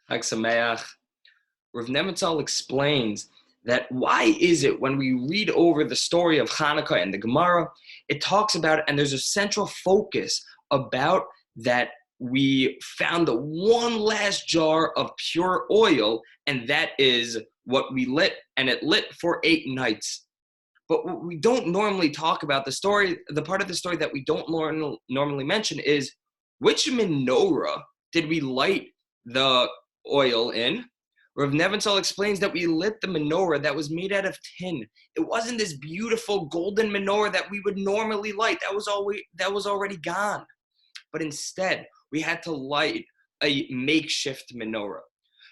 Chag Sameach. Rav Nebenzahl explains that why is it when we read over the story of Hanukkah and the Gemara, it talks about it, and there's a central focus about that we found the one last jar of pure oil, and that is what we lit, and it lit for 8 nights. But what we don't normally talk about, the part of the story that we don't normally mention is which menorah did we light the oil in? Rav Nebenzahl explains that we lit the menorah that was made out of tin. It wasn't this beautiful golden menorah that we would normally light. That was already gone. But instead, we had to light a makeshift menorah.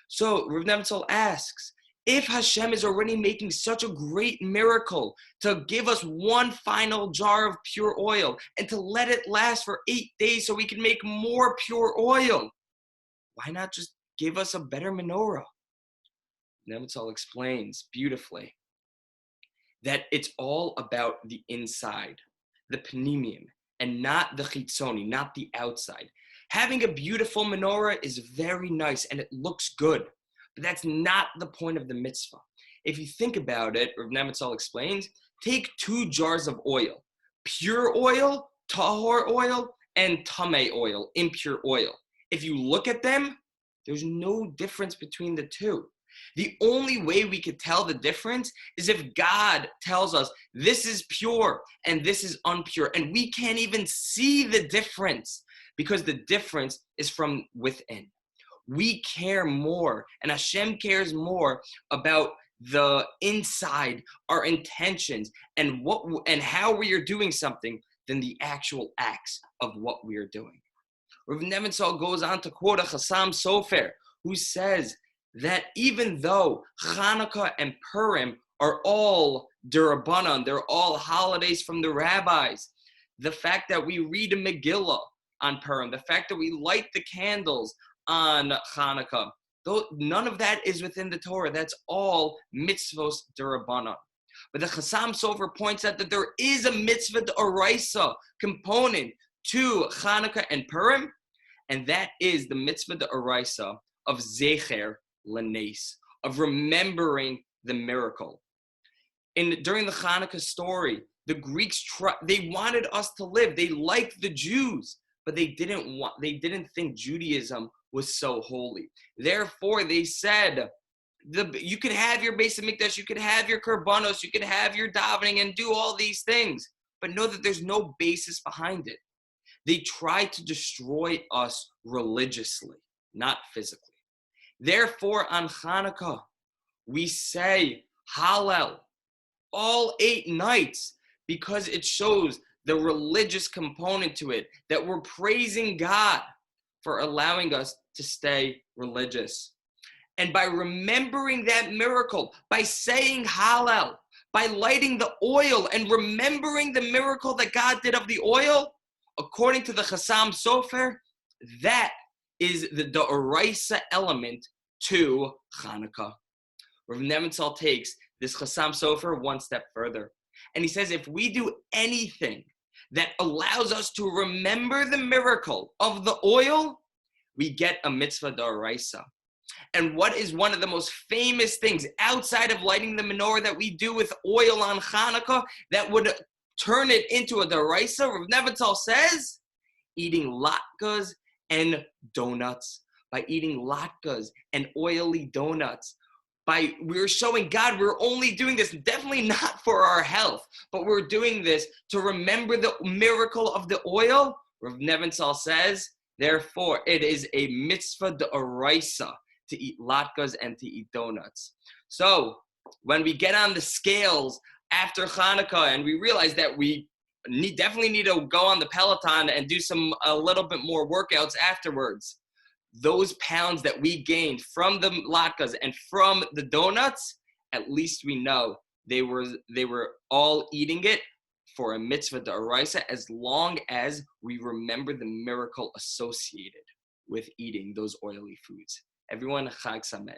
So Rav Nebenzahl asks, if Hashem is already making such a great miracle to give us one final jar of pure oil and to let it last for 8 days so we can make more pure oil, why not just give us a better menorah? Nebenzahl explains beautifully that it's all about the inside, the panimium, and not the chitzoni, not the outside. Having a beautiful menorah is very nice and it looks good, but that's not the point of the mitzvah. If you think about it, Rav Nebenzahl explains, take 2 jars of oil, pure oil, tahor oil, and tameh oil, impure oil. If you look at them, there's no difference between the two. The only way we could tell the difference is if God tells us this is pure and this is impure, and we can't even see the difference because the difference is from within. We care more, and Hashem cares more about the inside, our intentions, and how we are doing something than the actual acts of what we are doing. Rav Nebenzahl goes on to quote a Chassam Sofer who says that even though Hanukkah and Purim are all Durabanan, they're all holidays from the rabbis, the fact that we read a Megillah on Purim, the fact that we light the candles on Hanukkah, none of that is within the Torah. That's all mitzvos Durabanan. But the Chassam Sofer points out that there is a mitzvah d'oraisa component to Hanukkah and Purim, and that is the mitzvah d'oraisa of Zecher L'Nes, of remembering the miracle. During the Hanukkah story, the Greeks they wanted us to live. They liked the Jews, but they didn't think Judaism was so holy. Therefore, they said, you could have your Beis Hamikdash, you could have your korbanos, you could have your davening and do all these things, but know that there's no basis behind it. They tried to destroy us religiously, not physically. Therefore, on Hanukkah, we say Hallel all 8 nights because it shows the religious component to it, that we're praising God for allowing us to stay religious. And by remembering that miracle, by saying Hallel, by lighting the oil and remembering the miracle that God did of the oil, according to the Chassam Sofer, that is the D'oraisa element to Hanukkah. Rav Nebenzahl takes this Chassam Sofer one step further. And he says if we do anything that allows us to remember the miracle of the oil, we get a mitzvah d'oraisa. And what is one of the most famous things outside of lighting the menorah that we do with oil on Hanukkah that would turn it into a d'oraisa? Rav Nebenzahl says, eating latkes and donuts. By eating latkes and oily donuts. We're showing God we're only doing this, definitely not for our health, but we're doing this to remember the miracle of the oil. Rav Nebenzahl says, therefore, it is a mitzvah d'oraisa to eat latkes and to eat donuts. So, when we get on the scales after Hanukkah and we realize that we definitely need to go on the Peloton and do a little bit more workouts afterwards, those pounds that we gained from the latkes and from the donuts, at least we know they were all eating it for a mitzvah d'oraisa, as long as we remember the miracle associated with eating those oily foods. Everyone, Chag Sameach.